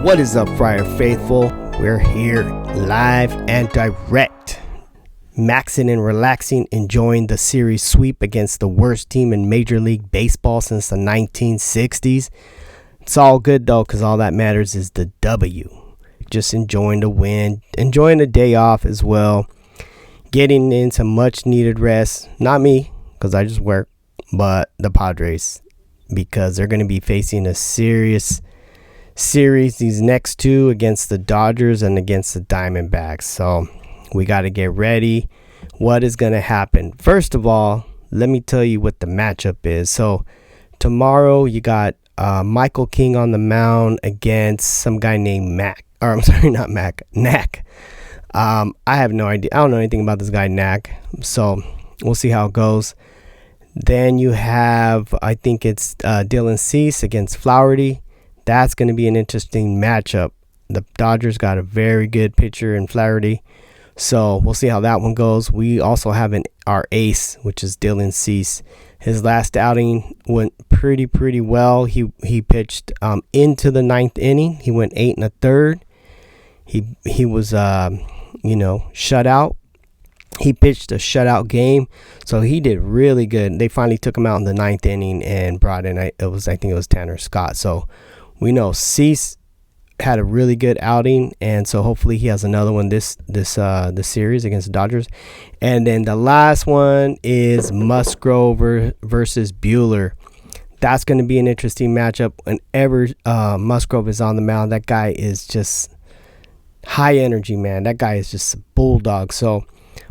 What is up, Friar Faithful? We're here live and direct, maxing and relaxing, enjoying the series sweep against the worst team in Major League Baseball since the 1960s. It's all good though, because all that matters is the W. Just enjoying the win, enjoying the day off as well, getting in some much needed rest. Not me, because I just work, but the Padres, because they're going to be facing a serious series, these next two, against the Dodgers and against the Diamondbacks. So we got to get ready. What is going to happen? First of all, let me tell you what the matchup is. So tomorrow you got Michael King on the mound against some guy named Knack. I have no idea. I don't know anything about this guy Knack. So we'll see how it goes. Then you have, I think it's Dylan Cease against Flaherty. That's going to be an interesting matchup. The Dodgers got a very good pitcher in Flaherty, so we'll see how that one goes. We also have our ace, which is Dylan Cease. His last outing went pretty well. He pitched into the ninth inning. He went 8 1/3. He was shut out. He pitched a shutout game, so he did really good. They finally took him out in the ninth inning and brought in I think it was Tanner Scott. So we know Cease had a really good outing, and so hopefully he has another one this series against the Dodgers. And then the last one is Musgrove versus Buehler. That's going to be an interesting matchup. Whenever Musgrove is on the mound, that guy is just high energy, man. That guy is just a bulldog. So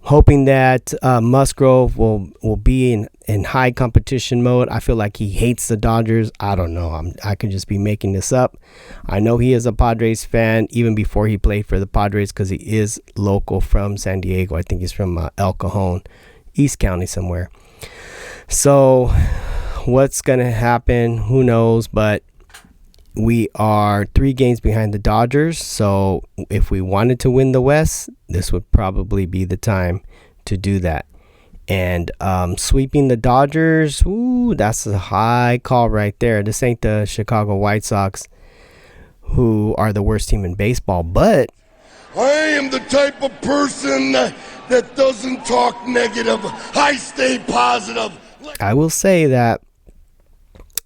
hoping that Musgrove will be in high competition mode. I feel like he hates the Dodgers. I don't know. I could just be making this up. I know he is a Padres fan even before he played for the Padres, because he is local from San Diego. I think he's from El Cajon, East County somewhere. So what's going to happen? Who knows? But we are 3 games behind the Dodgers, so if we wanted to win the West, this would probably be the time to do that. And sweeping the Dodgers, that's a high call right there. This ain't the Chicago White Sox, who are the worst team in baseball, but I am the type of person that doesn't talk negative. I stay positive. I will say that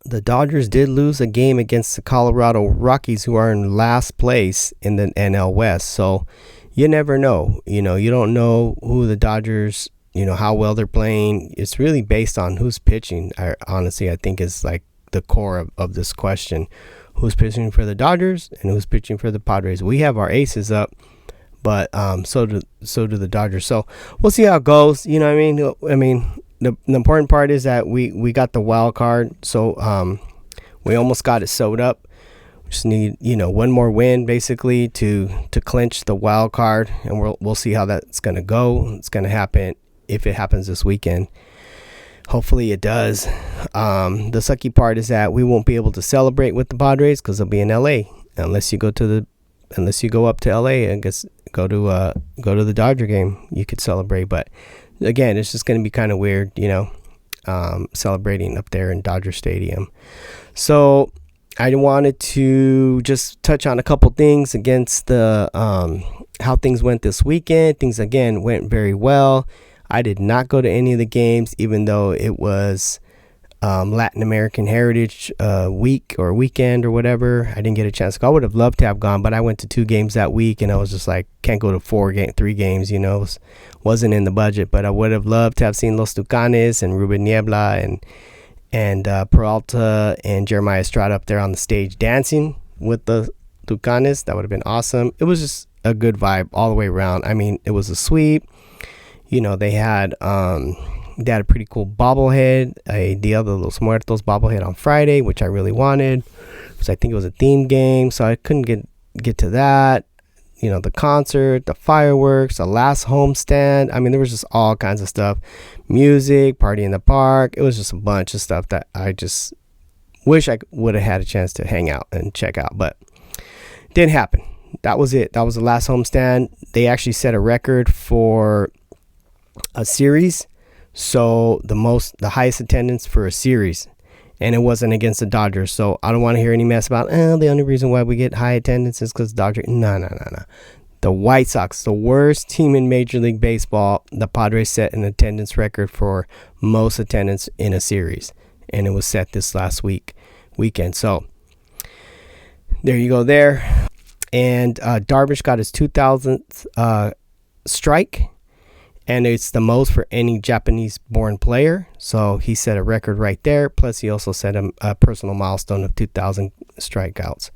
the Dodgers did lose a game against the Colorado Rockies, who are in last place in the NL West. So you never know. You don't know who the Dodgers, how well they're playing. It's really based on who's pitching. Honestly, I think is like the core of this question. Who's pitching for the Dodgers and who's pitching for the Padres? We have our aces up, but so do the Dodgers. So we'll see how it goes. You know what I mean? The important part is that we got the wild card, so we almost got it sewed up. We just need one more win basically to clinch the wild card, and we'll see how that's gonna go. It's gonna happen if it happens this weekend. Hopefully it does. The sucky part is that we won't be able to celebrate with the Padres because they'll be in LA unless you go up to LA and go to the Dodger game. You could celebrate, but again, it's just going to be kind of weird, celebrating up there in Dodger Stadium. So I wanted to just touch on a couple things against the how things went this weekend. Things, again, went very well. I did not go to any of the games, even though it was Latin American Heritage Week or weekend or whatever. I didn't get a chance to go. I would have loved to have gone, but I went to 2 games that week, and I was just like, can't go to 3 games, wasn't in the budget. But I would have loved to have seen Los Tucanes and Ruben Niebla and Peralta and Jeremiah Estrada up there on the stage dancing with the Tucanes. That would have been awesome. It was just a good vibe all the way around. I mean, it was a sweep. They had a pretty cool bobblehead, a Dia de los Muertos bobblehead on Friday, which I really wanted, because I think it was a theme game, so I couldn't get to that. The concert, the fireworks, the last homestand. I mean, there was just all kinds of stuff. Music, party in the park. It was just a bunch of stuff that I just wish I would have had a chance to hang out and check out, but didn't happen. That was it. That was the last homestand. They actually set a record for a series. So the highest attendance for a series, and it wasn't against the Dodgers. So I don't want to hear any mess about, the only reason why we get high attendance is because Dodgers. No. The White Sox, the worst team in Major League Baseball, the Padres set an attendance record for most attendance in a series, and it was set this last weekend. So there you go there. And Darvish got his 2000th strike, and it's the most for any Japanese-born player. So he set a record right there. Plus, he also set a personal milestone of 2,000 strikeouts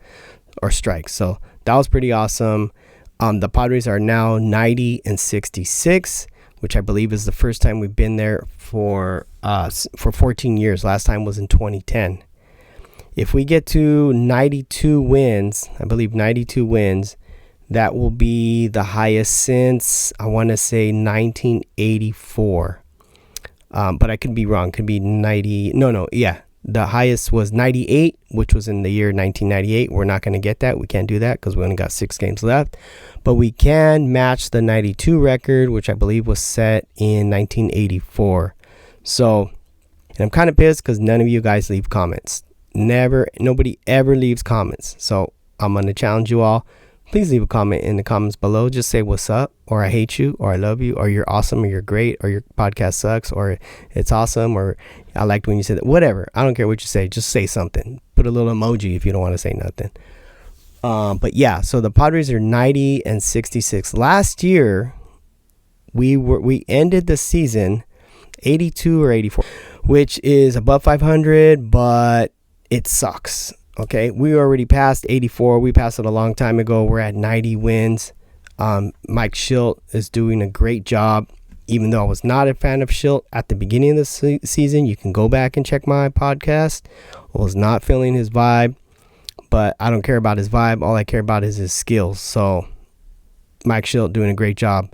or strikes. So that was pretty awesome. The Padres are now 90-66, which I believe is the first time we've been there for 14 years. Last time was in 2010. If we get to 92 wins, I believe 92 wins, that will be the highest since, I want to say, 1984. But I could be wrong. Could be 90. Yeah. The highest was 98, which was in the year 1998. We're not going to get that. We can't do that because we only got 6 games left. But we can match the 92 record, which I believe was set in 1984. So, and I'm kind of pissed because none of you guys leave comments. Nobody ever leaves comments. So I'm going to challenge you all. Please leave a comment in the comments below. Just say what's up, or I hate you, or I love you, or you're awesome, or you're great, or your podcast sucks, or it's awesome, or I liked when you said that. Whatever. I don't care what you say. Just say something. Put a little emoji if you don't want to say nothing. But yeah, so the Padres are 90-66. Last year, we ended the season 82 or 84, which is above 500, but it sucks. Okay, we already passed 84. We passed it a long time ago. We're at 90 wins. Mike Schilt is doing a great job. Even though I was not a fan of Schilt at the beginning of the season, you can go back and check my podcast. I was not feeling his vibe, but I don't care about his vibe. All I care about is his skills. So Mike Schilt doing a great job.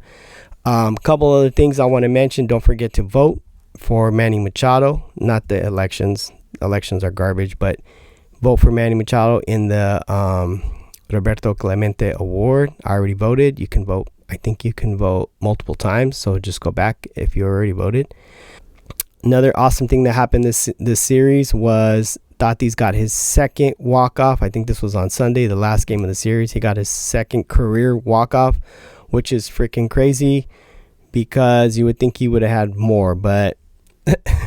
Couple other things I want to mention. Don't forget to vote for Manny Machado. Not the elections. Elections are garbage, but vote for Manny Machado in the Roberto Clemente Award. I already voted. You can vote. I think you can vote multiple times, so just go back if you already voted. Another awesome thing that happened this series was Tatis got his second walk-off. I think this was on Sunday, the last game of the series. He got his second career walk-off, which is freaking crazy because you would think he would have had more, but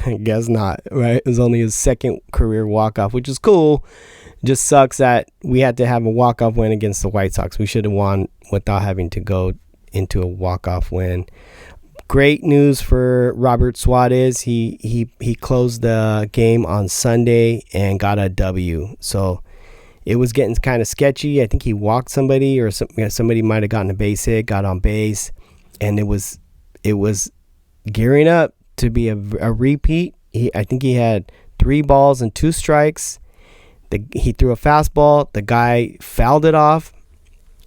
I guess not, right? It was only his second career walk-off, which is cool. Just sucks that we had to have a walk-off win against the White Sox. We should have won without having to go into a walk-off win. Great news for Robert Suarez. He closed the game on Sunday and got a W. So it was getting kind of sketchy. I think he walked somebody, or somebody might have gotten a base hit, got on base, and it was gearing up to be a repeat. I think he had 3 balls and 2 strikes. He threw a fastball. The guy fouled it off,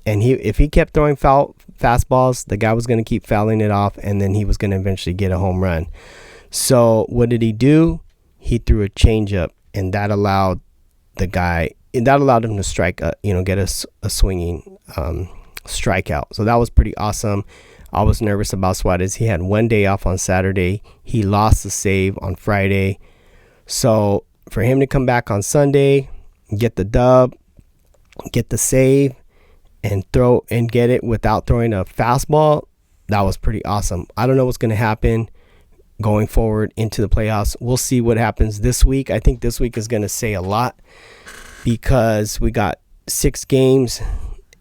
and if he kept throwing fastballs, the guy was going to keep fouling it off, and then he was going to eventually get a home run. So what did he do? He threw a changeup, and that allowed him to strike, get a swinging strikeout. So that was pretty awesome. I was nervous about Suarez. He had 1 day off on Saturday. He lost the save on Friday. So for him to come back on Sunday, get the dub, get the save, and get it without throwing a fastball, that was pretty awesome. I don't know what's going to happen going forward into the playoffs. We'll see what happens this week. I think this week is going to say a lot because we got 6 games,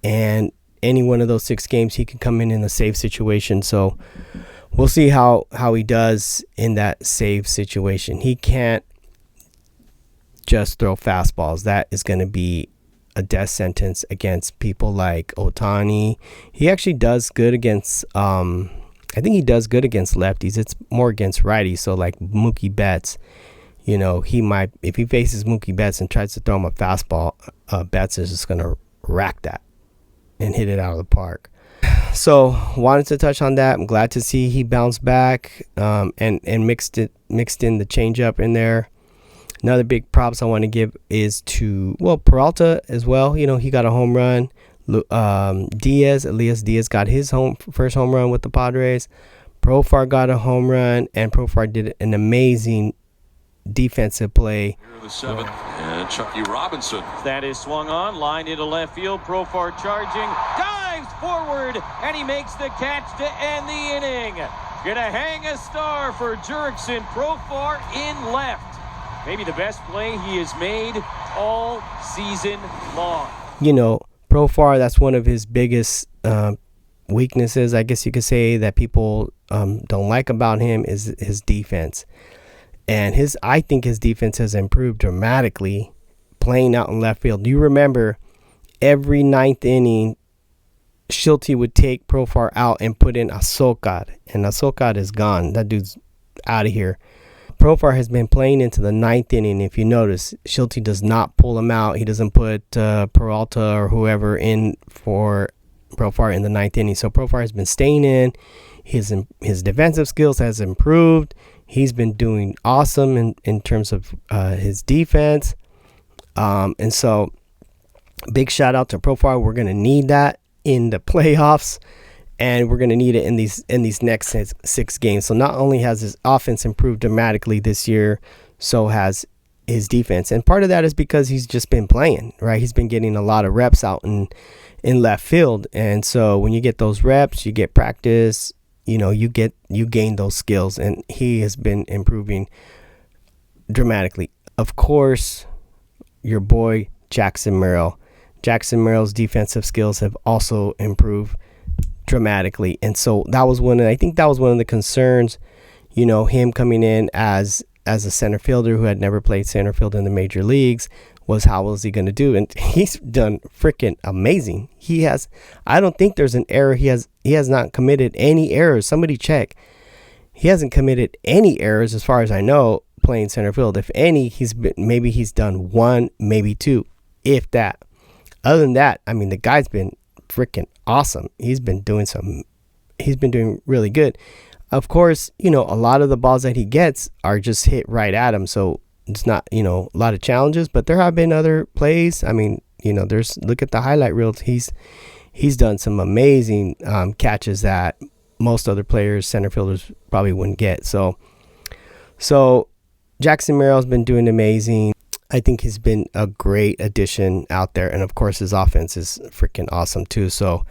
and any one of those 6 games, he could come in a save situation. So we'll see how he does in that save situation. He can't just throw fastballs. That is going to be a death sentence against people like Ohtani. He actually does good against, I think he does good against lefties. It's more against righties. So like Mookie Betts, he might, if he faces Mookie Betts and tries to throw him a fastball, Betts is just going to rack that and hit it out of the park. So wanted to touch on that. I'm glad to see he bounced back and mixed in the changeup in there. Another big props I want to give is to Peralta as well. He got a home run. Elias Diaz got his first home run with the Padres. Profar got a home run, and Profar did an amazing defensive play. Here the seventh, and Chucky Robinson. That is swung on, line into left field. Profar charging, dives forward, and he makes the catch to end the inning. Gonna hang a star for Jurickson. Profar in left. Maybe the best play he has made all season long. You know, Profar, that's one of his biggest weaknesses, I guess you could say, that people don't like about him is his defense. And I think his defense has improved dramatically playing out in left field. Do you remember every ninth inning, Schulte would take Profar out and put in Asokad, and Asokad is gone. That dude's out of here. Profar has been playing into the ninth inning. If you notice, Schulte does not pull him out. He doesn't put Peralta or whoever in for Profar in the ninth inning. So Profar has been staying in. His defensive skills has improved. He's been doing awesome in terms of his defense. And so big shout out to Profar. We're going to need that in the playoffs, and we're going to need it in these next six games. So not only has his offense improved dramatically this year, so has his defense. And part of that is because he's just been playing, right? He's been getting a lot of reps out in left field. And so when you get those reps, you get practice, you know, you gain those skills, and he has been improving dramatically. Of course, your boy Jackson Merrill. Jackson Merrill's defensive skills have also improved dramatically. And so I think that was one of the concerns, you know, him coming in as a center fielder who had never played center field in the major leagues, was how was he going to do? And he's done freaking amazing. I don't think there's an error. He has not committed any errors. Somebody check. He hasn't committed any errors as far as I know playing center field. If any, he's done one, maybe two, if that. Other than that, I mean, the guy's been freaking awesome. He's been doing really good. Of course, you know, a lot of the balls that he gets are just hit right at him. So it's not, you know, a lot of challenges, but there have been other plays. I mean, you know, look at the highlight reels. He's done some amazing catches that most other players, center fielders, probably wouldn't get. So Jackson Merrill's been doing amazing. I think he's been a great addition out there. And of course, his offense is freaking awesome too. So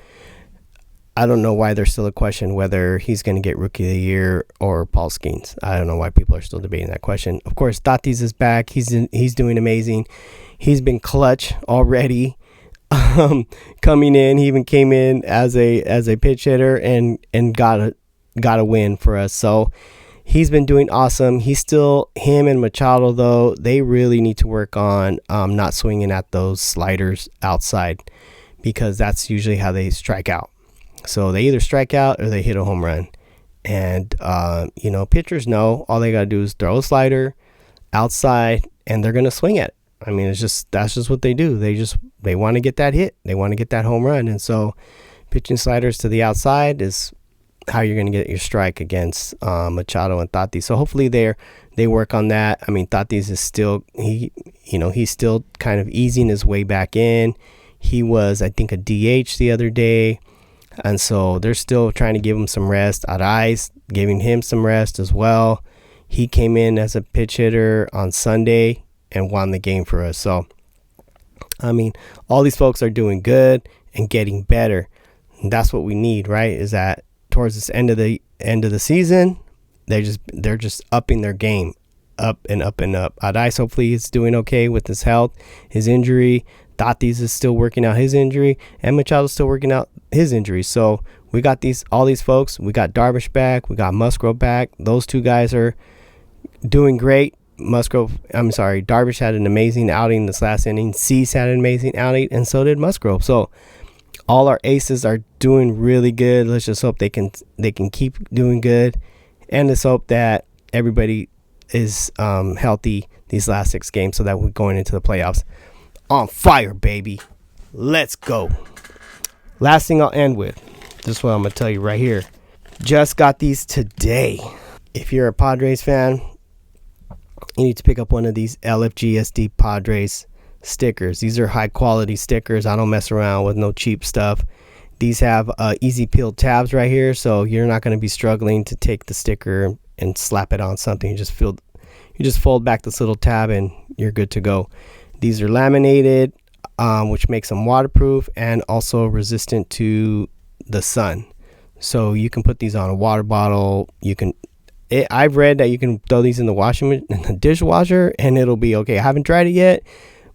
I don't know why there's still a question whether he's going to get Rookie of the Year or Paul Skeens. I don't know why people are still debating that question. Of course, Tatis is back. He's doing amazing. He's been clutch already. Coming in, he even came in as a pitch hitter and got a win for us. So he's been doing awesome. Him and Machado, though, they really need to work on not swinging at those sliders outside, because that's usually how they strike out. So they either strike out or they hit a home run. And, you know, pitchers know all they got to do is throw a slider outside and they're going to swing at it. I mean, that's just what they do. They want to get that hit. They want to get that home run. And so pitching sliders to the outside is how you're going to get your strike against Machado and Tatis. So hopefully they work on that. I mean, Tatis is still, he's still kind of easing his way back in. He was, I think, a DH the other day. And so they're still trying to give him some rest. Arraez giving him some rest as well. He came in as a pitch hitter on Sunday and won the game for us. So, I mean, all these folks are doing good and getting better. And that's what we need, right? Is that towards this end of the season, they're just upping their game, up and up and up. Arraez hopefully is doing okay with his health, his injury. Tatis is still working out his injury, and Machado's still working out his injury. So we got all these folks. We got Darvish back. We got Musgrove back. Those two guys are doing great. Darvish had an amazing outing this last inning. Cease had an amazing outing, and so did Musgrove. So all our aces are doing really good. Let's just hope they can keep doing good, and let's hope that everybody is healthy these last 6 games so that we're going into the playoffs on fire, baby. Let's go. Last thing I'll end with, this is what I'm going to tell you right here. Just got these today. If you're a Padres fan, you need to pick up one of these LFGSDPadres stickers. These are high quality stickers. I don't mess around with no cheap stuff. These have easy peel tabs right here, so you're not going to be struggling to take the sticker and slap it on something. You're You just fold back this little tab and you're good to go. These are laminated, which makes them waterproof and also resistant to the sun. So you can put these on a water bottle. I've read that you can throw these in the dishwasher and it'll be okay. I haven't tried it yet,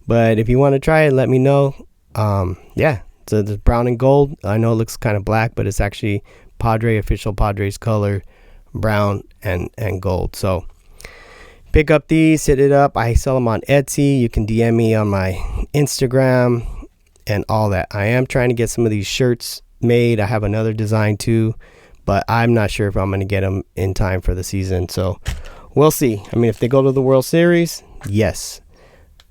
but if you want to try it, let me know. Yeah, so the brown and gold. I know it looks kind of black, but it's actually official Padres color, brown and gold. So pick up these, hit it up. I sell them on Etsy. You can DM me on my Instagram and all that. I am trying to get some of these shirts made. I have another design too, but I'm not sure if I'm going to get them in time for the season. So we'll see. I mean, if they go to the World Series, yes.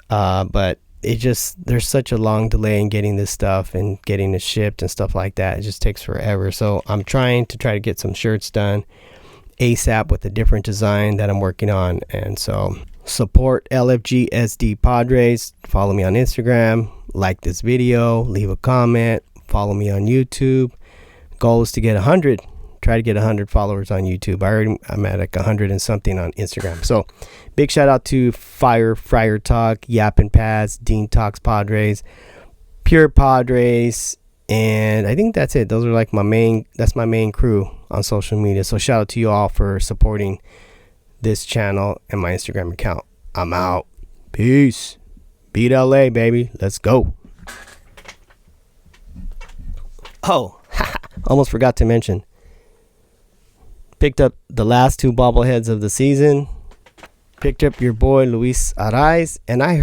But there's such a long delay in getting this stuff and getting it shipped and stuff like that. It just takes forever. So I'm trying to get some shirts done ASAP with a different design that I'm working on. And so support LFGSDPadres. Follow me on Instagram, like this video, leave a comment, follow me on YouTube. Goal is to get 100. Try to get 100 followers on YouTube. I'm at like 100 and something on Instagram. So big shout out to Friar Talk, Yappin' Pads, Dean Talks Padres, Pure Padres, and I think that's it. Those are like that's my main crew on social media. So shout out to you all for supporting this channel and my Instagram account. I'm out. Peace. Beat LA, baby. Let's go. Oh, almost forgot to mention. Picked up the last 2 bobbleheads of the season. Picked up your boy Luis Arraez, and I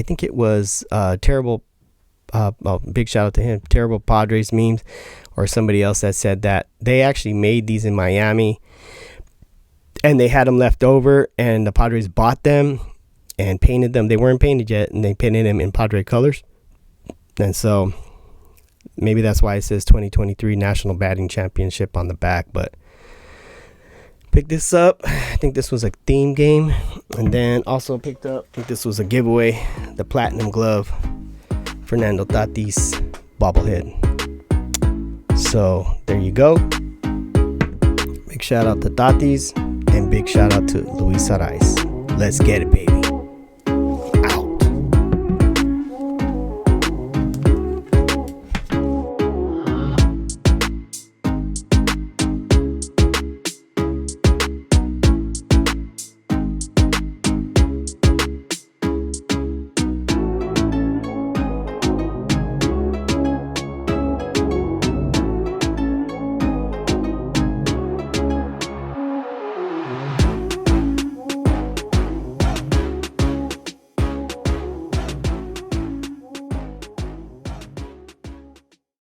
think it was terrible. Big shout out to him. Terrible Padres memes, or somebody else that said that they actually made these in Miami, and they had them left over, and the Padres bought them and painted them. They weren't painted yet, and they painted them in Padre colors, and so maybe that's why it says 2023 National Batting Championship on the back, but. Picked this up. I think this was a theme game, and then also picked up, I think this was a giveaway, the platinum glove Fernando Tatis bobblehead. So there you go. Big shout out to Tatis and big shout out to Luis Arraez. Let's get it, baby.